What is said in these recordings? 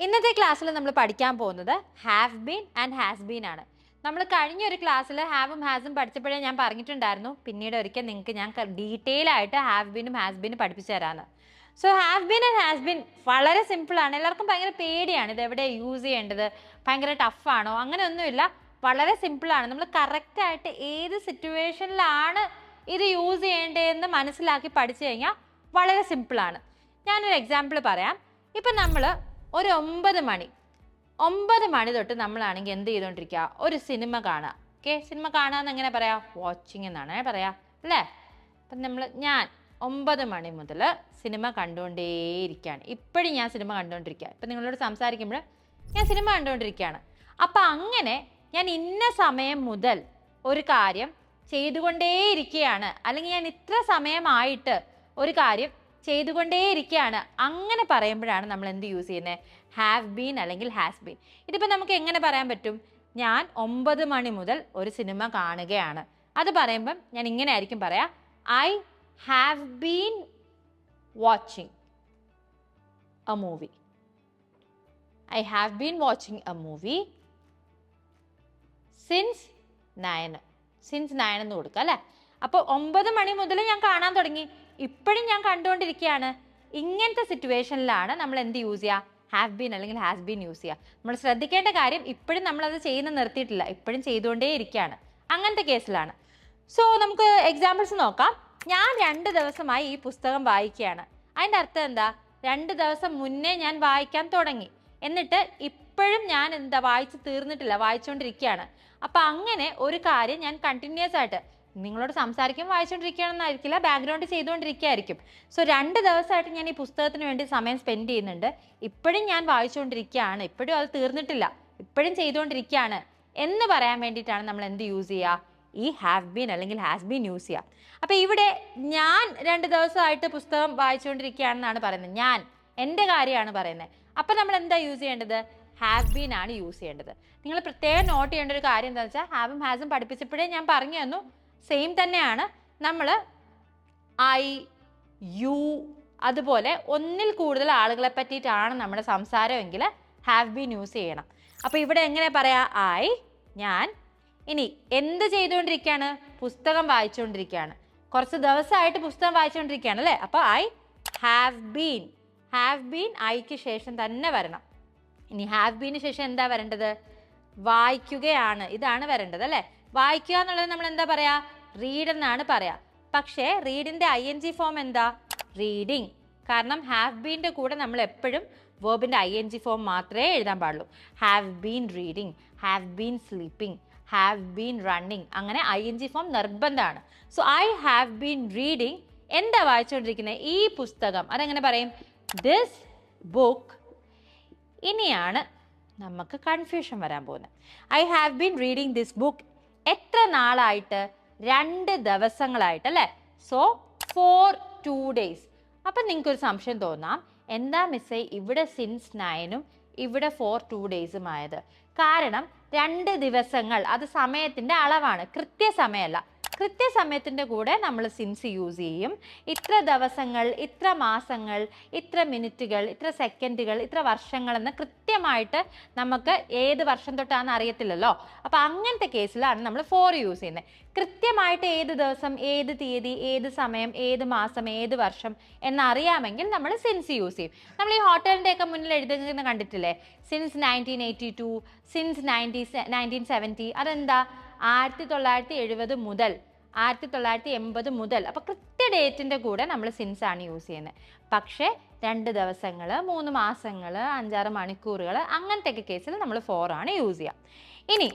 ഇന്നത്തെ ക്ലാസ്സിൽ നമ്മൾ പഠിക്കാൻ പോകുന്നത് have been and has been ആണ്. നമ്മൾ കഴിഞ്ഞൊരു ക്ലാസ്സിൽ ഹാവും ഹാസും പഠിച്ചപ്പോഴേ ഞാൻ പറഞ്ഞിട്ടുണ്ടായിരുന്നു, പിന്നീട് ഒരിക്കൽ നിങ്ങൾക്ക് ഞാൻ ഡീറ്റെയിൽ ആയിട്ട് ഹാവ് ബീനും ഹാസ് ബീനും പഠിപ്പിച്ചു തരാമെന്ന്. So have been and has been വളരെ സിമ്പിളാണ്. എല്ലാവർക്കും ഭയങ്കര പേടിയാണ് ഇത് എവിടെ യൂസ് ചെയ്യേണ്ടത്, ഭയങ്കര ടഫാണോ, അങ്ങനെയൊന്നുമില്ല. വളരെ സിമ്പിളാണ്. നമ്മൾ കറക്റ്റായിട്ട് ഏത് സിറ്റുവേഷനിലാണ് ഇത് യൂസ് ചെയ്യേണ്ടതെന്ന് മനസ്സിലാക്കി പഠിച്ചു കഴിഞ്ഞാൽ വളരെ സിമ്പിളാണ്. ഞാനൊരു എക്സാമ്പിൾ പറയാം. ഇപ്പം നമ്മൾ ഒരു 9 മണി തൊട്ട് നമ്മളാണെങ്കിൽ എന്ത് ചെയ്തുകൊണ്ടിരിക്കുക, ഒരു സിനിമ കാണുക. ഓക്കെ, സിനിമ കാണുക എന്ന് എങ്ങനെ പറയാം, വാച്ചിങ് എന്നാണ് പറയാ അല്ലേ. അപ്പം ഞാൻ 9 മണി മുതൽ സിനിമ കണ്ടുകൊണ്ടേയിരിക്കുകയാണ്. ഇപ്പോഴും ഞാൻ സിനിമ കണ്ടുകൊണ്ടിരിക്കുക. ഇപ്പം നിങ്ങളോട് സംസാരിക്കുമ്പോൾ ഞാൻ സിനിമ കണ്ടുകൊണ്ടിരിക്കുകയാണ്. അപ്പം അങ്ങനെ ഞാൻ ഇന്ന സമയം മുതൽ ഒരു കാര്യം ചെയ്തുകൊണ്ടേയിരിക്കുകയാണ്, അല്ലെങ്കിൽ ഞാൻ ഇത്ര സമയമായിട്ട് ഒരു കാര്യം ചെയ്തുകൊണ്ടേയിരിക്കുകയാണ്, അങ്ങനെ പറയുമ്പോഴാണ് നമ്മൾ എന്ത് യൂസ് ചെയ്യുന്നത്, ഹാവ് ബീൻ അല്ലെങ്കിൽ ഹാസ് ബീൻ. ഇതിപ്പോൾ നമുക്ക് എങ്ങനെ പറയാൻ പറ്റും, ഞാൻ 9 മണി മുതൽ ഒരു സിനിമ കാണുകയാണ്. അത് പറയുമ്പം ഞാൻ ഇങ്ങനെ ആയിരിക്കും പറയാം, I have been watching A movie. I have been watching A movie since 9 എന്ന് കൊടുക്കുക അല്ലേ. അപ്പോൾ 9 മണി മുതൽ ഞാൻ കാണാൻ തുടങ്ങി, ഇപ്പോഴും ഞാൻ കണ്ടുകൊണ്ടിരിക്കുകയാണ്. ഇങ്ങനത്തെ സിറ്റുവേഷനിലാണ് നമ്മൾ എന്ത് യൂസ് ചെയ്യുക, ഹാവ് ബീൻ അല്ലെങ്കിൽ ഹാസ് ബീൻ യൂസ് ചെയ്യുക. നമ്മൾ ശ്രദ്ധിക്കേണ്ട കാര്യം, ഇപ്പോഴും നമ്മളത് ചെയ്യുന്ന നിർത്തിയിട്ടില്ല, ഇപ്പോഴും ചെയ്തുകൊണ്ടേ ഇരിക്കുകയാണ്. അങ്ങനത്തെ കേസിലാണ്. സോ നമുക്ക് എക്സാമ്പിൾസ് നോക്കാം. ഞാൻ 2 ദിവസമായി ഈ പുസ്തകം വായിക്കുകയാണ്. അതിൻ്റെ അർത്ഥം എന്താ, 2 ദിവസം മുന്നേ ഞാൻ വായിക്കാൻ തുടങ്ങി, എന്നിട്ട് ഇപ്പോഴും ഞാൻ വായിച്ച് തീർന്നിട്ടില്ല, വായിച്ചുകൊണ്ടിരിക്കുകയാണ്. അപ്പം അങ്ങനെ ഒരു കാര്യം ഞാൻ കണ്ടിന്യൂസ് ആയിട്ട് നിങ്ങളോട് സംസാരിക്കുമ്പോൾ വായിച്ചുകൊണ്ടിരിക്കുകയാണെന്നായിരിക്കില്ല, ബാക്ക്ഗ്രൗണ്ടിൽ ചെയ്തുകൊണ്ടിരിക്കുകയായിരിക്കും. സോ 2 ദിവസമായിട്ട് ഞാൻ ഈ പുസ്തകത്തിന് വേണ്ടി സമയം സ്പെൻഡ് ചെയ്യുന്നുണ്ട്, ഇപ്പോഴും ഞാൻ വായിച്ചുകൊണ്ടിരിക്കുകയാണ്, ഇപ്പോഴും അത് തീർന്നിട്ടില്ല, ഇപ്പോഴും ചെയ്തുകൊണ്ടിരിക്കുകയാണ് എന്ന് പറയാൻ വേണ്ടിയിട്ടാണ് നമ്മൾ എന്ത് യൂസ് ചെയ്യുക, ഈ ഹാവ് ബീൻ അല്ലെങ്കിൽ ഹാസ് ബീൻ യൂസ് ചെയ്യുക. അപ്പോൾ ഇവിടെ ഞാൻ 2 ദിവസമായിട്ട് പുസ്തകം വായിച്ചുകൊണ്ടിരിക്കുകയാണെന്നാണ് പറയുന്നത്, ഞാൻ എൻ്റെ കാര്യമാണ് പറയുന്നത്. അപ്പം നമ്മൾ എന്താ യൂസ് ചെയ്യേണ്ടത്, ഹാവ് ബീൻ ആണ് യൂസ് ചെയ്യേണ്ടത്. നിങ്ങൾ പ്രത്യേകം നോട്ട് ചെയ്യേണ്ട ഒരു കാര്യം എന്താണെന്ന് വെച്ചാൽ, ഹാവും ഹാസും പഠിപ്പിച്ചപ്പോഴേ ഞാൻ പറഞ്ഞു തന്നു, സെയിം തന്നെയാണ്. നമ്മൾ ഐ, യു, അതുപോലെ ഒന്നിൽ കൂടുതൽ ആളുകളെ പറ്റിയിട്ടാണ് നമ്മുടെ സംസാരമെങ്കിൽ ഹാവ് ബീൻ യൂസ് ചെയ്യണം. അപ്പോൾ ഇവിടെ എങ്ങനെ പറയാം, ഐ, ഞാൻ. ഇനി എന്ത് ചെയ്തുകൊണ്ടിരിക്കുകയാണ്, പുസ്തകം വായിച്ചുകൊണ്ടിരിക്കുകയാണ്, കുറച്ച് ദിവസമായിട്ട് പുസ്തകം വായിച്ചുകൊണ്ടിരിക്കുകയാണ് അല്ലേ. അപ്പോൾ I have been. Have been ഐക്ക് ശേഷം തന്നെ വരണം. ഇനി ഹാവ് ബീന് ശേഷം എന്താ വരേണ്ടത്, വായിക്കുകയാണ്, ഇതാണ് വരേണ്ടത് അല്ലേ. വായിക്കുക എന്നുള്ളത് നമ്മൾ എന്താ പറയാ, റീഡ് എന്നാണ് പറയാ. പക്ഷേ റീഡിന്റെ ING ഫോം എന്താ, റീഡിങ്. കാരണം ഹാവ് ബീൻ്റെ കൂടെ നമ്മൾ എപ്പോഴും വേർബിന്റെ ING ഫോം മാത്രമേ എഴുതാൻ പാടുള്ളൂ. Have been reading, have been sleeping, have been running, അങ്ങനെ ING ഫോം നിർബന്ധമാണ്. So I have been reading, എന്താ വായിച്ചുകൊണ്ടിരിക്കുന്നത്, ഈ പുസ്തകം. അതെങ്ങനെ പറയും, ദിസ് ബുക്ക്. ഇനിയാണ് നമുക്ക് കൺഫ്യൂഷൻ വരാൻ പോകുന്നത്. I have been reading this book എത്ര നാളായിട്ട്, 2 ദിവസങ്ങളായിട്ട് അല്ലേ. So for 2 days. അപ്പം നിങ്ങൾക്കൊരു സംശയം തോന്നാം, എന്താ മിസ്സേ ഇവിടെ സിൻസ് 9 ഇവിടെ ഫോർ 2 days ആയത്. കാരണം 2 ദിവസങ്ങൾ അത് സമയത്തിൻ്റെ അളവാണ്, കൃത്യസമയമല്ല. കൃത്യസമയത്തിൻ്റെ കൂടെ നമ്മൾ സിൻസ് യൂസ് ചെയ്യും. ഇത്ര ദിവസങ്ങൾ, ഇത്ര മാസങ്ങൾ, ഇത്ര മിനിറ്റുകൾ, ഇത്ര സെക്കൻഡുകൾ, ഇത്ര വർഷങ്ങൾ എന്ന് കൃത്യമായിട്ട് നമുക്ക് ഏത് വർഷം തൊട്ടാണെന്ന് അറിയത്തില്ലല്ലോ. അപ്പോൾ അങ്ങനത്തെ കേസിലാണ് നമ്മൾ ഫോർ യൂസ് ചെയ്യുന്നത്. കൃത്യമായിട്ട് ഏത് ദിവസം, ഏത് തീയതി, ഏത് സമയം, ഏത് മാസം, ഏത് വർഷം എന്നറിയാമെങ്കിൽ നമ്മൾ സിൻസ് യൂസ് ചെയ്യും. നമ്മൾ ഈ ഹോട്ടലിൻ്റെ ഒക്കെ മുന്നിൽ എഴുതുന്ന കണ്ടിട്ടില്ലേ, സിൻസ് 1982, സിൻസ് 1970. അതെന്താ, 1970 മുതൽ, 1980 മുതൽ. അപ്പോൾ കൃത്യ ഡേറ്റിൻ്റെ കൂടെ നമ്മൾ സിൻസ് ആണ് യൂസ് ചെയ്യുന്നത്. പക്ഷേ 2 ദിവസങ്ങൾ, 3 മാസങ്ങൾ, 5-6 മണിക്കൂറുകൾ, അങ്ങനത്തെ കേസിൽ നമ്മൾ ഫോർ ആണ് യൂസ് ചെയ്യുക. ഇനി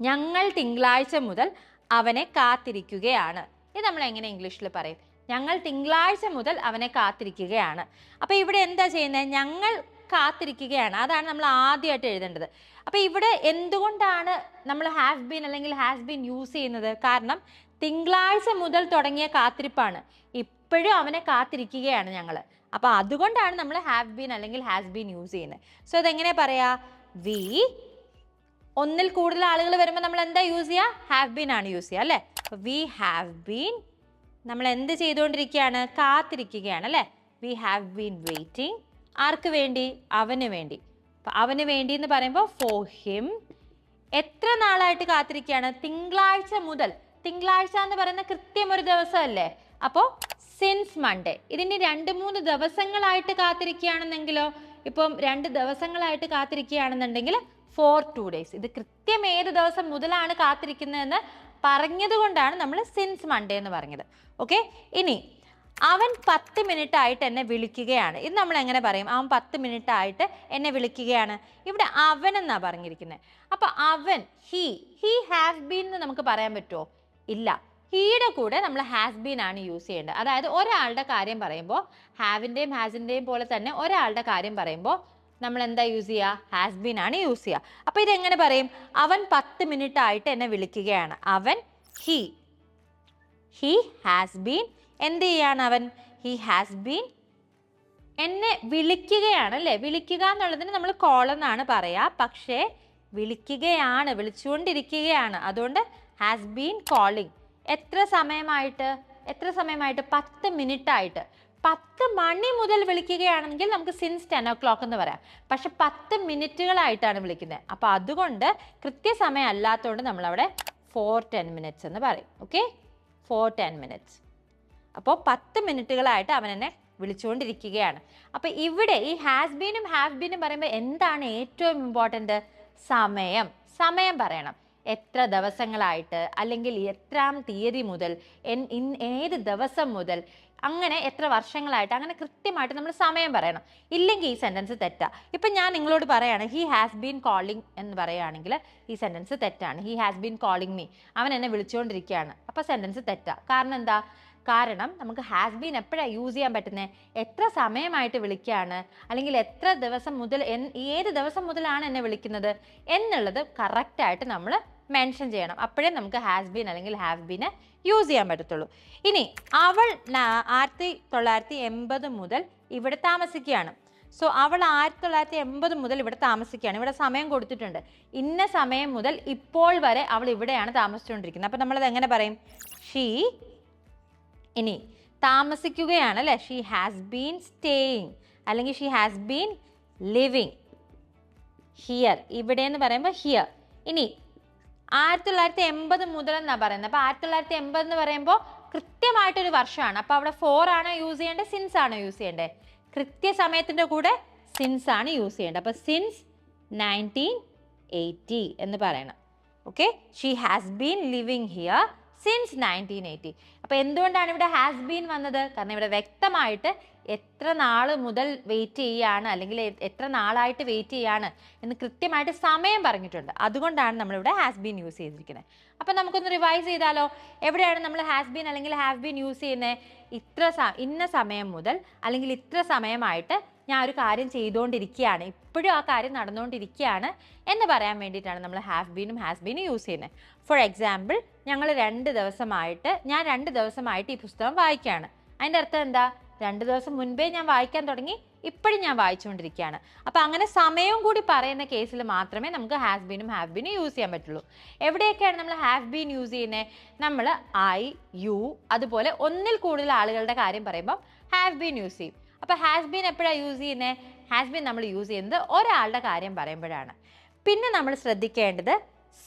ഞങ്ങൾ തിങ്കളാഴ്ച മുതൽ അവനെ കാത്തിരിക്കുകയാണ്. ഇത് നമ്മൾ എങ്ങനെ ഇംഗ്ലീഷിൽ പറയും, ഞങ്ങൾ തിങ്കളാഴ്ച മുതൽ അവനെ കാത്തിരിക്കുകയാണ്. അപ്പോൾ ഇവിടെ എന്താ ചെയ്യുന്നത്, ഞങ്ങൾ കാത്തിരിക്കുകയാണ്, അതാണ് നമ്മൾ ആദ്യമായിട്ട് എഴുതേണ്ടത്. അപ്പോൾ ഇവിടെ എന്തുകൊണ്ടാണ് നമ്മൾ ഹാവ് ബീൻ അല്ലെങ്കിൽ ഹാസ് ബീൻ യൂസ് ചെയ്യുന്നത്, കാരണം തിങ്കളാഴ്ച മുതൽ തുടങ്ങിയ കാത്തിരിപ്പാണ്, ഇപ്പോഴും അവനെ കാത്തിരിക്കുകയാണ് ഞങ്ങൾ. അപ്പോൾ അതുകൊണ്ടാണ് നമ്മൾ ഹാവ് ബീൻ അല്ലെങ്കിൽ ഹാസ് ബീൻ യൂസ് ചെയ്യുന്നത്. സോ ഇതെങ്ങനെ പറയാ, വി, ഒന്നിൽ കൂടുതൽ ആളുകൾ വരുമ്പോൾ നമ്മൾ എന്താ യൂസ് ചെയ്യുക, ഹാവ് ബീൻ ആണ് യൂസ് ചെയ്യുക അല്ലേ. വി ഹാവ് ബീൻ, നമ്മൾ എന്ത് ചെയ്തുകൊണ്ടിരിക്കുകയാണ്, കാത്തിരിക്കുകയാണ് അല്ലേ. വി ഹാവ് ബീൻ വെയിറ്റിംഗ്, ആർക്ക് വേണ്ടി? അവന് വേണ്ടി. അപ്പം അവന് വേണ്ടി എന്ന് പറയുമ്പോൾ ഫോർ ഹിം. എത്ര നാളായിട്ട് കാത്തിരിക്കുകയാണ്? തിങ്കളാഴ്ച മുതൽ. തിങ്കളാഴ്ച എന്ന് പറയുന്ന കൃത്യം ഒരു ദിവസമല്ലേ? അപ്പോൾ സിൻസ് മൺഡേ. ഇതിന് 2-3 ദിവസങ്ങളായിട്ട് കാത്തിരിക്കുകയാണെന്നെങ്കിലോ? ഇപ്പം 2 ദിവസങ്ങളായിട്ട് കാത്തിരിക്കുകയാണെന്നുണ്ടെങ്കിൽ ഫോർ 2 days. ഇത് കൃത്യം ഏത് ദിവസം മുതലാണ് കാത്തിരിക്കുന്നതെന്ന് പറഞ്ഞത് കൊണ്ടാണ് നമ്മൾ സിൻസ് മൺഡേ എന്ന് പറഞ്ഞത്. ഓക്കെ, ഇനി അവൻ 10 മിനിറ്റ് ആയിട്ട് എന്നെ വിളിക്കുകയാണ്. ഇത് നമ്മൾ എങ്ങനെ പറയും? അവൻ 10 മിനിറ്റ് ആയിട്ട് എന്നെ വിളിക്കുകയാണ്. ഇവിടെ അവൻ എന്നാ പറഞ്ഞിരിക്കുന്നത്. അപ്പൊ അവൻ, ഹി ഹാസ് ബീൻ എന്ന് നമുക്ക് പറയാൻ പറ്റുമോ? ഇല്ല. ഹീയുടെ കൂടെ നമ്മൾ ഹാസ് ബീൻ ആണ് യൂസ് ചെയ്യേണ്ടത്. അതായത് ഒരാളുടെ കാര്യം പറയുമ്പോൾ ഹാവിൻ്റെയും ഹാസിൻ്റെയും പോലെ തന്നെ ഒരാളുടെ കാര്യം പറയുമ്പോൾ നമ്മൾ എന്താ യൂസ് ചെയ്യുക? ഹാസ് ബീൻ ആണ് യൂസ് ചെയ്യുക. അപ്പൊ ഇതെങ്ങനെ പറയും? അവൻ 10 മിനിറ്റ് ആയിട്ട് എന്നെ വിളിക്കുകയാണ്. അവൻ, ഹി ഹാസ് ബീൻ എന്ത് ചെയ്യാണ്? അവൻ, ഹി ഹാസ് ബീൻ എന്നെ വിളിക്കുകയാണ് അല്ലേ? വിളിക്കുക എന്നുള്ളതിന് നമ്മൾ കോൾ എന്നാണ് പറയാ. പക്ഷേ വിളിക്കുകയാണ്, വിളിച്ചുകൊണ്ടിരിക്കുകയാണ്. അതുകൊണ്ട് ഹാസ് ബീൻ കോളിംഗ്. എത്ര സമയമായിട്ട്? 10 മിനിറ്റ് ആയിട്ട്. 10 മണി മുതൽ വിളിക്കുകയാണെങ്കിൽ നമുക്ക് സിൻസ് 10 o'clock എന്ന് പറയാം. പക്ഷെ 10 മിനിറ്റുകളായിട്ടാണ് വിളിക്കുന്നത്. അപ്പോൾ അതുകൊണ്ട് കൃത്യസമയം അല്ലാത്തതുകൊണ്ട് നമ്മളവിടെ 4-10 minutes എന്ന് പറയും. Okay, 4-10 minutes. അപ്പോൾ 10 മിനിറ്റുകളായിട്ട് അവൻ എന്നെ വിളിച്ചുകൊണ്ടിരിക്കുകയാണ്. അപ്പോൾ ഇവിടെ ഈ ഹാസ് ബീനും ഹാവ് ബീനും പറയുമ്പോൾ എന്താണ് ഏറ്റവും ഇമ്പോർട്ടൻ്റ്? സമയം പറയണം. എത്ര ദിവസങ്ങളായിട്ട്, അല്ലെങ്കിൽ എത്രാം തീയതി മുതൽ, ഏത് ദിവസം മുതൽ, അങ്ങനെ എത്ര വർഷങ്ങളായിട്ട്, അങ്ങനെ കൃത്യമായിട്ട് നമ്മൾ സമയം പറയണം. ഇല്ലെങ്കിൽ ഈ സെൻറ്റൻസ് തെറ്റാ. ഇപ്പം ഞാൻ നിങ്ങളോട് പറയാണ് ഹി ഹാസ് ബീൻ കോളിംഗ് എന്ന് പറയുകയാണെങ്കിൽ ഈ സെൻറ്റൻസ് തെറ്റാണ്. He has been calling me, അവൻ എന്നെ വിളിച്ചുകൊണ്ടിരിക്കുകയാണ്. അപ്പോൾ സെൻറ്റൻസ് തെറ്റാ. കാരണം എന്താ? കാരണം നമുക്ക് ഹാസ് ബീൻ എപ്പോഴാണ് യൂസ് ചെയ്യാൻ പറ്റുന്നത്? എത്ര സമയമായിട്ട് വിളിക്കുകയാണ്, അല്ലെങ്കിൽ എത്ര ദിവസം മുതൽ, ഏത് ദിവസം മുതലാണ് എന്നെ വിളിക്കുന്നത് എന്നുള്ളത് കറക്റ്റായിട്ട് നമ്മൾ മെൻഷൻ ചെയ്യണം. അപ്പോഴേ നമുക്ക് ഹാസ് ബീൻ അല്ലെങ്കിൽ ഹാവ് ബീന് യൂസ് ചെയ്യാൻ പറ്റത്തുള്ളൂ. ഇനി അവൾ 1980 മുതൽ ഇവിടെ താമസിക്കുകയാണ്. സോ അവൾ 1980 മുതൽ ഇവിടെ താമസിക്കുകയാണ്. ഇവിടെ സമയം കൊടുത്തിട്ടുണ്ട്. ഇന്ന സമയം മുതൽ ഇപ്പോൾ വരെ അവൾ ഇവിടെയാണ് താമസിച്ചുകൊണ്ടിരിക്കുന്നത്. അപ്പം നമ്മളത് എങ്ങനെ പറയും? ഷീ, ഇനി താമസിക്കുകയാണ് അല്ലേ? ഷീ ഹാസ് ബീൻ സ്റ്റേയിങ്, അല്ലെങ്കിൽ she has been living here. ഇവിടെ എന്ന് പറയുമ്പോൾ ഹിയർ. ഇനി 1980 മുതൽ എന്നാണ് പറയുന്നത്. അപ്പോൾ 1980 എന്ന് പറയുമ്പോൾ കൃത്യമായിട്ടൊരു വർഷമാണ്. അപ്പോൾ അവിടെ 4 ആണോ യൂസ് ചെയ്യേണ്ടത്? സിൻസ് ആണോ യൂസ് ചെയ്യേണ്ടത്? കൃത്യസമയത്തിൻ്റെ കൂടെ സിൻസ് ആണ് യൂസ് ചെയ്യേണ്ടത്. അപ്പോൾ സിൻസ് 1980 എന്ന് പറയണം. Okay, she has been living here since 1980. അപ്പോൾ എന്തുകൊണ്ടാണ് ഇവിടെ ഹാസ് ബീൻ വന്നത്? കാരണം ഇവിടെ വ്യക്തമായിട്ട് എത്ര നാൾ മുതൽ വെയിറ്റ് ചെയ്യുകയാണ്, അല്ലെങ്കിൽ എത്ര നാളായിട്ട് വെയിറ്റ് ചെയ്യാണ് എന്ന് കൃത്യമായിട്ട് സമയം പറഞ്ഞിട്ടുണ്ട്. അതുകൊണ്ടാണ് നമ്മളിവിടെ ഹാസ് ബീൻ യൂസ് ചെയ്തിരിക്കുന്നത്. അപ്പം നമുക്കൊന്ന് റിവൈസ് ചെയ്താലോ? എവിടെയാണ് നമ്മൾ ഹാസ് ബീൻ അല്ലെങ്കിൽ ഹാവ് ബീൻ യൂസ് ചെയ്യുന്നത്? ഇന്ന സമയം മുതൽ, അല്ലെങ്കിൽ ഇത്ര സമയമായിട്ട് ഞാൻ ഒരു കാര്യം ചെയ്തുകൊണ്ടിരിക്കുകയാണ്, ഇപ്പോഴും ആ കാര്യം നടന്നുകൊണ്ടിരിക്കുകയാണ് എന്ന് പറയാൻ വേണ്ടിയിട്ടാണ് നമ്മൾ ഹാവ് ബീനും ഹാസ് ബീനും യൂസ് ചെയ്യുന്നത്. ഫോർ എക്സാമ്പിൾ, ഞാൻ 2 ദിവസമായിട്ട് ഈ പുസ്തകം വായിക്കുകയാണ്. അതിൻ്റെ അർത്ഥം എന്താ? 2 ദിവസം മുൻപേ ഞാൻ വായിക്കാൻ തുടങ്ങി, ഇപ്പോഴും ഞാൻ വായിച്ചുകൊണ്ടിരിക്കുകയാണ്. അപ്പോൾ അങ്ങനെ സമയവും കൂടി പറയുന്ന കേസിൽ മാത്രമേ നമുക്ക് ഹാസ് ബീനും ഹാവ് ബീനും യൂസ് ചെയ്യാൻ പറ്റുള്ളൂ. എവിടെയൊക്കെയാണ് നമ്മൾ ഹാവ് ബീൻ യൂസ് ചെയ്യുന്നത്? നമ്മൾ ഐ, യു, അതുപോലെ ഒന്നിൽ കൂടുതൽ ആളുകളുടെ കാര്യം പറയുമ്പോൾ ഹാവ് ബീൻ യൂസ് ചെയ്യും. അപ്പോൾ ഹാസ് ബീൻ എപ്പോഴാണ് യൂസ് ചെയ്യുന്നത്? ഹാസ് ബീൻ നമ്മൾ യൂസ് ചെയ്യുന്നത് ഒരാളുടെ കാര്യം പറയുമ്പോഴാണ്. പിന്നെ നമ്മൾ ശ്രദ്ധിക്കേണ്ടത്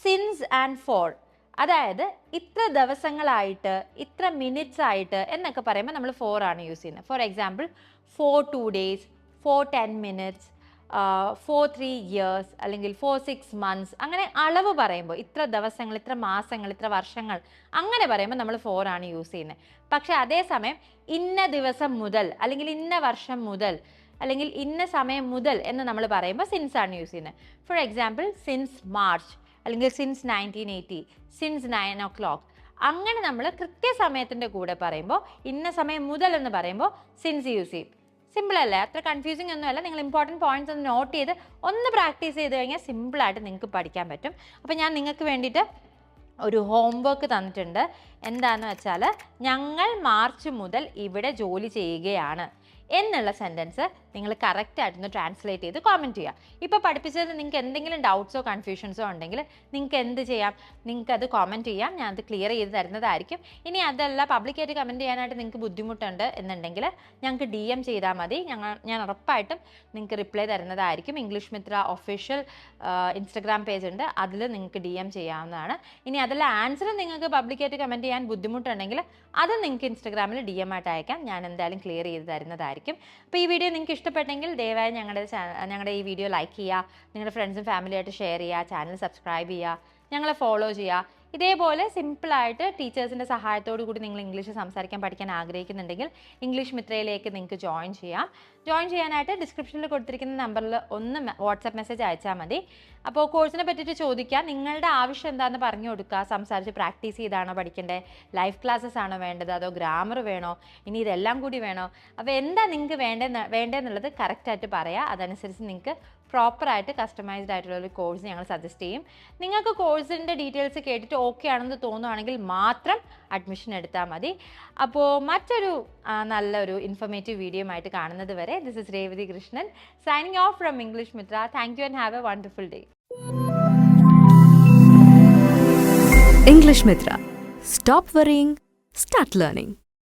സിൻസ് ആൻഡ് ഫോർ. അതായത് ഇത്ര ദിവസങ്ങളായിട്ട്, ഇത്ര മിനിറ്റ്സ് ആയിട്ട് എന്നൊക്കെ പറയുമ്പോൾ നമ്മൾ 4 ആണ് യൂസ് ചെയ്യുന്നത്. For example, 4 2 days, 4 10 minutes, 4 3 years, അല്ലെങ്കിൽ 4 6 months. അങ്ങനെ അളവ് പറയുമ്പോൾ ഇത്ര ദിവസങ്ങൾ, ഇത്ര മാസങ്ങൾ, ഇത്ര വർഷങ്ങൾ, അങ്ങനെ പറയുമ്പോൾ നമ്മൾ 4 ആണ് യൂസ് ചെയ്യുന്നത്. പക്ഷേ അതേസമയം ഇന്ന ദിവസം മുതൽ, അല്ലെങ്കിൽ ഇന്ന വർഷം മുതൽ, അല്ലെങ്കിൽ ഇന്ന സമയം മുതൽ എന്ന് നമ്മൾ പറയുമ്പോൾ സിൻസ് ആണ് യൂസ് ചെയ്യുന്നത്. ഫോർ എക്സാമ്പിൾ, സിൻസ് മാർച്ച്, അല്ലെങ്കിൽ സിൻസ് 1980, സിൻസ് 9 o'clock. അങ്ങനെ നമ്മൾ കൃത്യസമയത്തിൻ്റെ കൂടെ പറയുമ്പോൾ, ഇന്ന സമയം മുതൽ എന്ന് പറയുമ്പോൾ സിൻസ് യൂസ് ചെയ്യും. സിമ്പിൾ അല്ലേ? അത്ര കൺഫ്യൂസിങ് ഒന്നുമല്ല. നിങ്ങൾ ഇമ്പോർട്ടൻറ്റ് പോയിന്റ്സ് ഒന്ന് നോട്ട് ചെയ്ത് ഒന്ന് പ്രാക്ടീസ് ചെയ്ത് കഴിഞ്ഞാൽ സിമ്പിളായിട്ട് നിങ്ങൾക്ക് പഠിക്കാൻ പറ്റും. അപ്പോൾ ഞാൻ നിങ്ങൾക്ക് വേണ്ടിയിട്ട് ഒരു ഹോംവർക്ക് തന്നിട്ടുണ്ട്. എന്താണെന്ന് വെച്ചാൽ, ഞങ്ങൾ മാർച്ച് മുതൽ ഇവിടെ ജോലി ചെയ്യുകയാണ് എന്നുള്ള സെൻറ്റൻസ് നിങ്ങൾ കറക്റ്റായിട്ടൊന്ന് ട്രാൻസ്ലേറ്റ് ചെയ്ത് കോമെൻറ്റ് ചെയ്യുക. ഇപ്പോൾ പഠിപ്പിച്ചതിൽ നിങ്ങൾക്ക് എന്തെങ്കിലും ഡൗട്ട്സോ കൺഫ്യൂഷൻസോ ഉണ്ടെങ്കിൽ നിങ്ങൾക്ക് എന്ത് ചെയ്യാം, നിങ്ങൾക്ക് അത് കോമെൻറ്റ് ചെയ്യാം, ഞാനത് ക്ലിയർ ചെയ്ത് തരുന്നതായിരിക്കും. ഇനി അതല്ല പബ്ലിക്കായിട്ട് കമൻറ്റ് ചെയ്യാനായിട്ട് നിങ്ങൾക്ക് ബുദ്ധിമുട്ടുണ്ട് എന്നുണ്ടെങ്കിൽ ഞങ്ങൾക്ക് DM ചെയ്താൽ മതി, ഞാൻ ഉറപ്പായിട്ടും നിങ്ങൾക്ക് റിപ്ലൈ തരുന്നതായിരിക്കും. English Mitra official Instagram page ഉണ്ട്, അതിൽ നിങ്ങൾക്ക് DM ചെയ്യാവുന്നതാണ്. ഇനി അതിൽ ആൻസർ നിങ്ങൾക്ക് പബ്ലിക്കായിട്ട് കമൻറ്റ് ചെയ്യാൻ ബുദ്ധിമുട്ടുണ്ടെങ്കിൽ അത് നിങ്ങൾക്ക് ഇൻസ്റ്റഗ്രാമിൽ DM ആയിട്ട് അയക്കാം, ഞാൻ എന്തായാലും ക്ലിയർ ചെയ്ത് തരുന്നതായിരിക്കും. അപ്പോൾ ഈ വീഡിയോ നിങ്ങൾക്ക് ഇഷ്ടപ്പെട്ടെങ്കിൽ ദയവായി ഞങ്ങളുടെ ഈ വീഡിയോ ലൈക്ക് ചെയ്യുക, നിങ്ങളുടെ ഫ്രണ്ട്സും ഫാമിലിയായിട്ട് ഷെയർ ചെയ്യുക, ചാനൽ സബ്സ്ക്രൈബ് ചെയ്യുക, ഞങ്ങളെ ഫോളോ ചെയ്യുക. ഇതേപോലെ സിമ്പിളായിട്ട് ടീച്ചേഴ്സിൻ്റെ സഹായത്തോടു കൂടി നിങ്ങൾ ഇംഗ്ലീഷ് സംസാരിക്കാൻ പഠിക്കാൻ ആഗ്രഹിക്കുന്നുണ്ടെങ്കിൽ ഇംഗ്ലീഷ് മിത്രയിലേക്ക് നിങ്ങൾക്ക് ജോയിൻ ചെയ്യാം. ജോയിൻ ചെയ്യാനായിട്ട് ഡിസ്ക്രിപ്ഷനിൽ കൊടുത്തിരിക്കുന്ന നമ്പറിൽ ഒന്ന് വാട്സാപ്പ് മെസ്സേജ് അയച്ചാൽ മതി. അപ്പോൾ കോഴ്സിനെ പറ്റിയിട്ട് ചോദിക്കുക, നിങ്ങളുടെ ആവശ്യം എന്താണെന്ന് പറഞ്ഞു കൊടുക്കുക, സംസാരിച്ച് പ്രാക്ടീസ് ചെയ്താണോ പഠിക്കേണ്ടത്, ലൈവ് ക്ലാസ്സസ് ആണോ വേണ്ടത്, അതോ ഗ്രാമർ വേണോ, ഇനി ഇതെല്ലാം കൂടി വേണോ, അപ്പോൾ എന്താ നിങ്ങൾക്ക് വേണ്ടതെന്നുള്ളത് കറക്റ്റായിട്ട് പറയുക. അതനുസരിച്ച് നിങ്ങൾക്ക് പ്രോപ്പറായിട്ട് കസ്റ്റമൈസ്ഡ് ആയിട്ടുള്ള ഒരു കോഴ്സ് ഞങ്ങൾ സജസ്റ്റ് ചെയ്യും. നിങ്ങൾക്ക് കോഴ്സിൻ്റെ ഡീറ്റെയിൽസ് കേട്ടിട്ട് ഓക്കെ ആണെന്ന് തോന്നുകയാണെങ്കിൽ മാത്രം അഡ്മിഷൻ എടുത്താൽ മതി. അപ്പോൾ മറ്റൊരു നല്ലൊരു ഇൻഫർമേറ്റീവ് വീഡിയോ ആയിട്ട് കാണുന്നത് വരെ, this is Revathi Krishnan signing off from English Mitra. Thank you and have a wonderful day. English Mitra. Stop worrying, start learning.